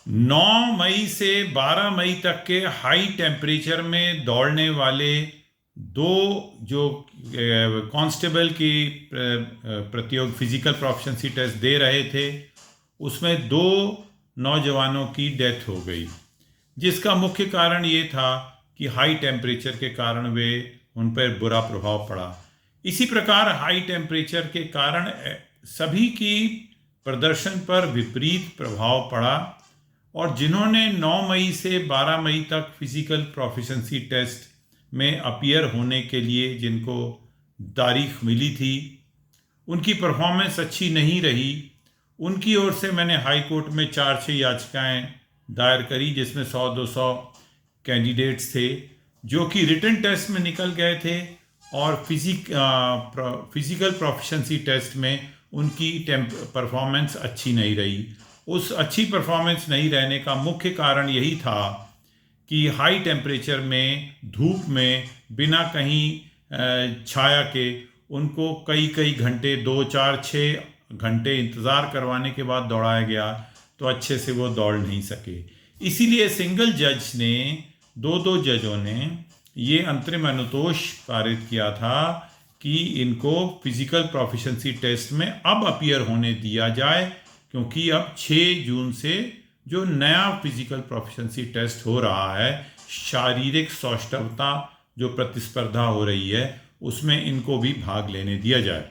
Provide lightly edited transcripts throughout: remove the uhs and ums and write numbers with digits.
9 मई से 12 मई तक के हाई टेम्परेचर में दौड़ने वाले दो जो कांस्टेबल की फिजिकल प्रोफिशिएंसी टेस्ट दे रहे थे, उसमें दो नौजवानों की डेथ हो गई, जिसका मुख्य कारण ये था कि हाई टेम्परेचर के कारण वे उन पर बुरा प्रभाव पड़ा। इसी प्रकार हाई टेम्परेचर के कारण सभी की प्रदर्शन पर विपरीत प्रभाव पड़ा, और जिन्होंने 9 मई से 12 मई तक फिजिकल प्रोफिशिएंसी टेस्ट में अपीयर होने के लिए जिनको तारीख मिली थी, उनकी परफॉर्मेंस अच्छी नहीं रही। उनकी ओर से मैंने हाई कोर्ट में 4-6 याचिकाएं दायर करी, जिसमें 100-200 कैंडिडेट्स थे जो कि रिटन टेस्ट में निकल गए थे और फिजिकल प्रोफिशिएंसी टेस्ट में उनकी परफॉर्मेंस अच्छी नहीं रही। उस अच्छी परफॉर्मेंस नहीं रहने का मुख्य कारण यही था कि हाई टेम्परेचर में धूप में बिना कहीं छाया के उनको कई कई घंटे 2-4-6 घंटे इंतज़ार करवाने के बाद दौड़ाया गया, तो अच्छे से वो दौड़ नहीं सके। इसीलिए सिंगल जज ने, दो जजों ने ये अंतरिम अनुतोष पारित किया था कि इनको फिजिकल प्रोफिशिएंसी टेस्ट में अब अपीयर होने दिया जाए, क्योंकि अब 6 जून से जो नया फिजिकल प्रोफिशिएंसी टेस्ट हो रहा है, शारीरिक सौष्ठवता जो प्रतिस्पर्धा हो रही है, उसमें इनको भी भाग लेने दिया जाए।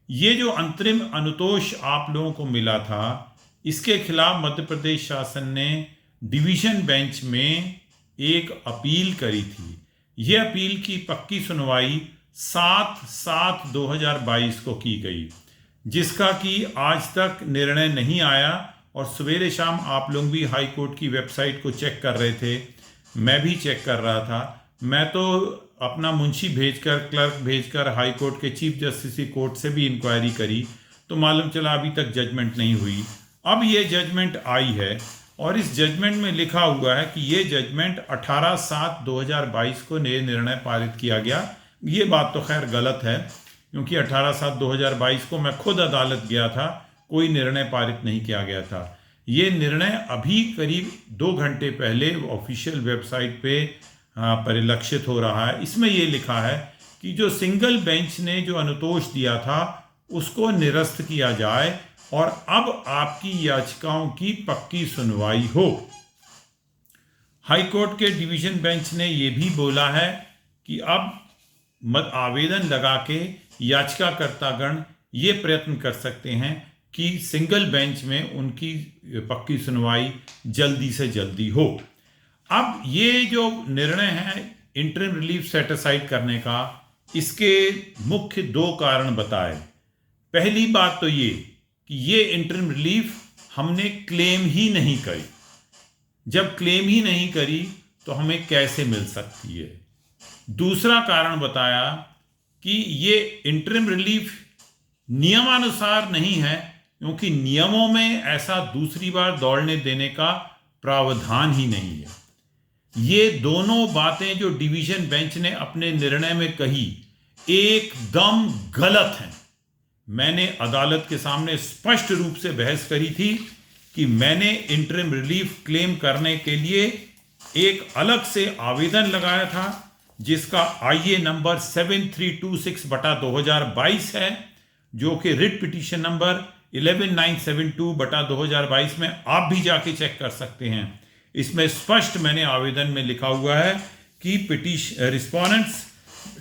ये जो अंतरिम अनुतोष आप लोगों को मिला था, इसके खिलाफ मध्य प्रदेश शासन ने डिवीजन बेंच में एक अपील करी थी। ये अपील की पक्की सुनवाई 7/7/2022 को की गई, जिसका कि आज तक निर्णय नहीं आया। और सवेरे शाम आप लोग भी हाई कोर्ट की वेबसाइट को चेक कर रहे थे, मैं भी चेक कर रहा था। मैं तो अपना मुंशी भेजकर, क्लर्क भेजकर हाई कोर्ट के चीफ जस्टिस की कोर्ट से भी इंक्वायरी करी, तो मालूम चला अभी तक जजमेंट नहीं हुई। अब ये जजमेंट आई है और इस जजमेंट में लिखा हुआ है कि ये जजमेंट 18/7/2022 को निर्णय पारित किया गया। ये बात तो खैर गलत है, क्योंकि 18/7/2022 को मैं खुद अदालत गया था, कोई निर्णय पारित नहीं किया गया था। ये निर्णय अभी करीब 2 घंटे पहले ऑफिशियल वेबसाइट पे परिलक्षित हो रहा है। इसमें ये लिखा है कि जो सिंगल बेंच ने जो अनुतोष दिया था उसको निरस्त किया जाए और अब आपकी याचिकाओं की पक्की सुनवाई हो। हाई कोर्ट के डिवीजन बेंच ने ये भी बोला है कि अब आवेदन लगा के याचिकाकर्तागण ये प्रयत्न कर सकते हैं कि सिंगल बेंच में उनकी पक्की सुनवाई जल्दी से जल्दी हो। अब ये जो निर्णय है इंटरिम रिलीफ सेट असाइड करने का, इसके मुख्य 2 कारण बताए। पहली बात तो ये कि ये इंटरिम रिलीफ हमने क्लेम ही नहीं करी। जब क्लेम ही नहीं करी तो हमें कैसे मिल सकती है। दूसरा कारण बताया कि ये इंटरिम रिलीफ नियमानुसार नहीं है, क्योंकि नियमों में ऐसा दूसरी बार दौड़ने देने का प्रावधान ही नहीं है। ये दोनों बातें जो डिवीजन बेंच ने अपने निर्णय में कही, एकदम गलत हैं। मैंने अदालत के सामने स्पष्ट रूप से बहस करी थी कि मैंने इंटरिम रिलीफ क्लेम करने के लिए एक अलग से आवेदन लगाया था, जिसका IA नंबर 7326/2022 है, जो कि रिट पिटीशन नंबर 11972/2022 में आप भी जाके चेक कर सकते हैं। इसमें स्पष्ट मैंने आवेदन में लिखा हुआ है कि respondents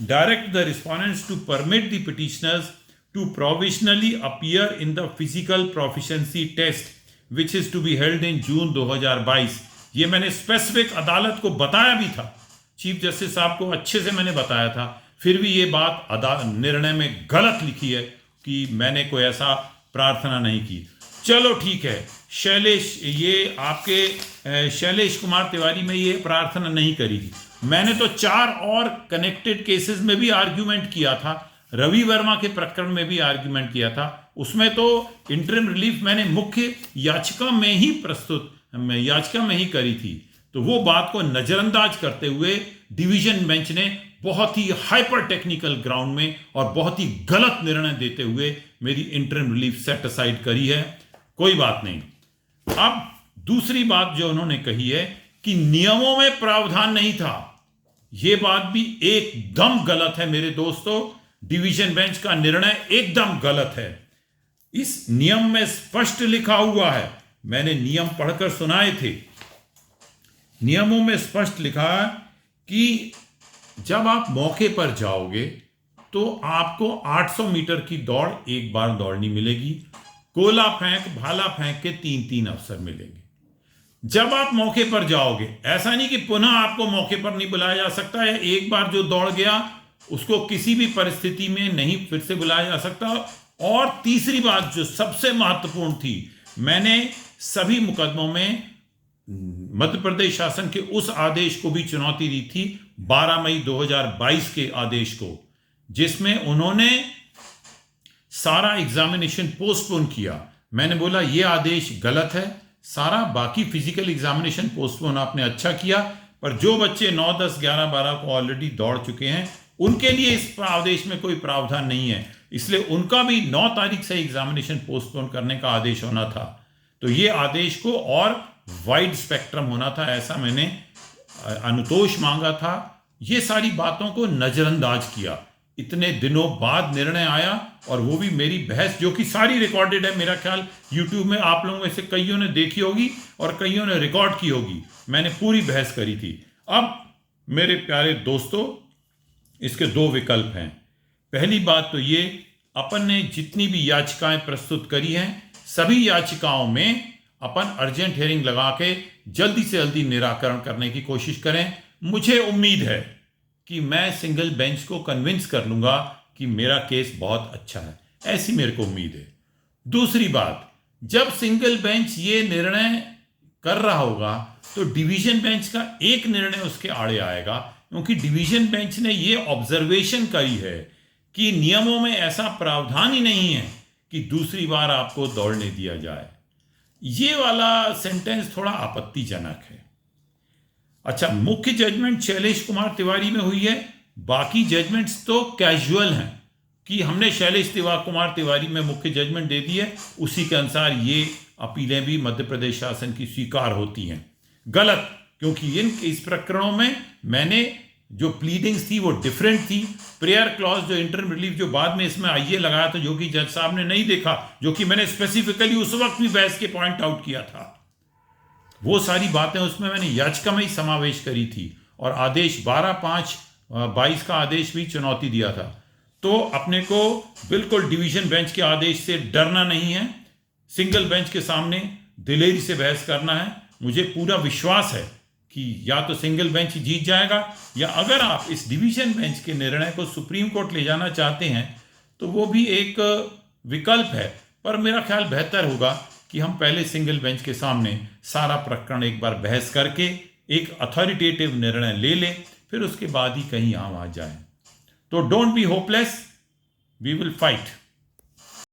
direct the respondents to permit the petitioners to provisionally appear in the physical proficiency test which is to be held in June 2022। ये मैंने स्पेसिफिक अदालत को बताया भी था, चीफ जस्टिस साहब को अच्छे से मैंने बताया था, फिर भी ये बात निर्णय में गलत लिखी है कि मैंने कोई ऐसा प्रार्थना नहीं की। चलो ठीक है, शैलेश कुमार तिवारी में ये प्रार्थना नहीं करी थी। मैंने तो 4 और कनेक्टेड केसेस में भी आर्ग्यूमेंट किया था, रवि वर्मा के प्रकरण में भी आर्ग्यूमेंट किया था। उसमें तो इंटरिम रिलीफ मैंने मुख्य याचिका में ही करी थी। तो वो बात को नजरअंदाज करते हुए डिवीजन बेंच ने बहुत ही हाइपर टेक्निकल ग्राउंड में और बहुत ही गलत निर्णय देते हुए मेरी इंटरिम रिलीफ सेट असाइड करी है। कोई बात नहीं। अब दूसरी बात जो उन्होंने कही है कि नियमों में प्रावधान नहीं था, यह बात भी एकदम गलत है मेरे दोस्तों। डिवीजन बेंच का निर्णय एकदम गलत है। इस नियम में स्पष्ट लिखा हुआ है, मैंने नियम पढ़कर सुनाए थे। नियमों में स्पष्ट लिखा है कि जब आप मौके पर जाओगे तो आपको 800 मीटर की दौड़ एक बार दौड़नी मिलेगी। गोला फेंक, भाला फेंक के 3-3 अवसर मिलेंगे जब आप मौके पर जाओगे। ऐसा नहीं कि पुनः आपको मौके पर नहीं बुलाया जा सकता है। एक बार जो दौड़ गया उसको किसी भी परिस्थिति में नहीं फिर से बुलाया जा सकता। और तीसरी बात जो सबसे महत्वपूर्ण थी, मैंने सभी मुकदमों में मध्य प्रदेश शासन के उस आदेश को भी चुनौती दी थी, 12 मई 2022 के आदेश को, जिसमें उन्होंने सारा एग्जामिनेशन पोस्टपोन किया। मैंने बोला यह आदेश गलत है, सारा बाकी फिजिकल एग्जामिनेशन पोस्टपोन आपने अच्छा किया, पर जो बच्चे 9, 10, 11, 12 को ऑलरेडी दौड़ चुके हैं उनके लिए इस आदेश में कोई प्रावधान नहीं है, इसलिए उनका भी 9 तारीख से एग्जामिनेशन पोस्टपोन करने का आदेश होना था। तो ये आदेश को और वाइड स्पेक्ट्रम होना था, ऐसा मैंने अनुतोष मांगा था। ये सारी बातों को नजरअंदाज किया। इतने दिनों बाद निर्णय आया और वो भी मेरी बहस, जो कि सारी रिकॉर्डेड है। मेरा ख्याल यूट्यूब में आप लोगों में से कईयों ने देखी होगी और कईयों ने रिकॉर्ड की होगी। मैंने पूरी बहस करी थी। अब मेरे प्यारे दोस्तों, इसके 2 विकल्प हैं। पहली बात तो ये, अपन ने जितनी भी याचिकाएं प्रस्तुत करी हैं सभी याचिकाओं में अपन अर्जेंट हियरिंग लगा के जल्दी से जल्दी निराकरण करने की कोशिश करें। मुझे उम्मीद है कि मैं सिंगल बेंच को कन्विंस कर लूंगा कि मेरा केस बहुत अच्छा है, ऐसी मेरे को उम्मीद है। दूसरी बात, जब सिंगल बेंच ये निर्णय कर रहा होगा तो डिवीजन बेंच का एक निर्णय उसके आड़े आएगा, क्योंकि डिवीजन बेंच ने ये ऑब्जर्वेशन करी है कि नियमों में ऐसा प्रावधान ही नहीं है कि दूसरी बार आपको दौड़ने दिया जाए। ये वाला सेंटेंस थोड़ा आपत्तिजनक है। अच्छा, मुख्य जजमेंट शैलेश कुमार तिवारी में हुई है, बाकी जजमेंट्स तो कैजुअल हैं कि हमने शैलेश कुमार तिवारी में मुख्य जजमेंट दे दी है, उसी के अनुसार ये अपीलें भी मध्य प्रदेश शासन की स्वीकार होती हैं। गलत, क्योंकि इस प्रकरणों में मैंने जो प्लीडिंग्स थी वो डिफरेंट थी। प्रेयर क्लॉज जो इंटरम रिलीफ जो बाद में इसमें आइए लगाया था, जो कि जज साहब ने नहीं देखा, जो कि मैंने स्पेसिफिकली उस वक्त भी बहस के पॉइंट आउट किया था, वो सारी बातें उसमें मैंने याचिका में ही समावेश करी थी। और आदेश 12/5/22 का आदेश भी चुनौती दिया था। तो अपने को बिल्कुल डिवीजन बेंच के आदेश से डरना नहीं है, सिंगल बेंच के सामने दिलेरी से बहस करना है। मुझे पूरा विश्वास है कि या तो सिंगल बेंच जीत जाएगा, या अगर आप इस डिवीजन बेंच के निर्णय को सुप्रीम कोर्ट ले जाना चाहते हैं तो वो भी एक विकल्प है। पर मेरा ख्याल बेहतर होगा कि हम पहले सिंगल बेंच के सामने सारा प्रकरण एक बार बहस करके एक अथॉरिटेटिव निर्णय ले लें, फिर उसके बाद ही कहीं हम आ जाएं। तो don't be hopeless, we will fight.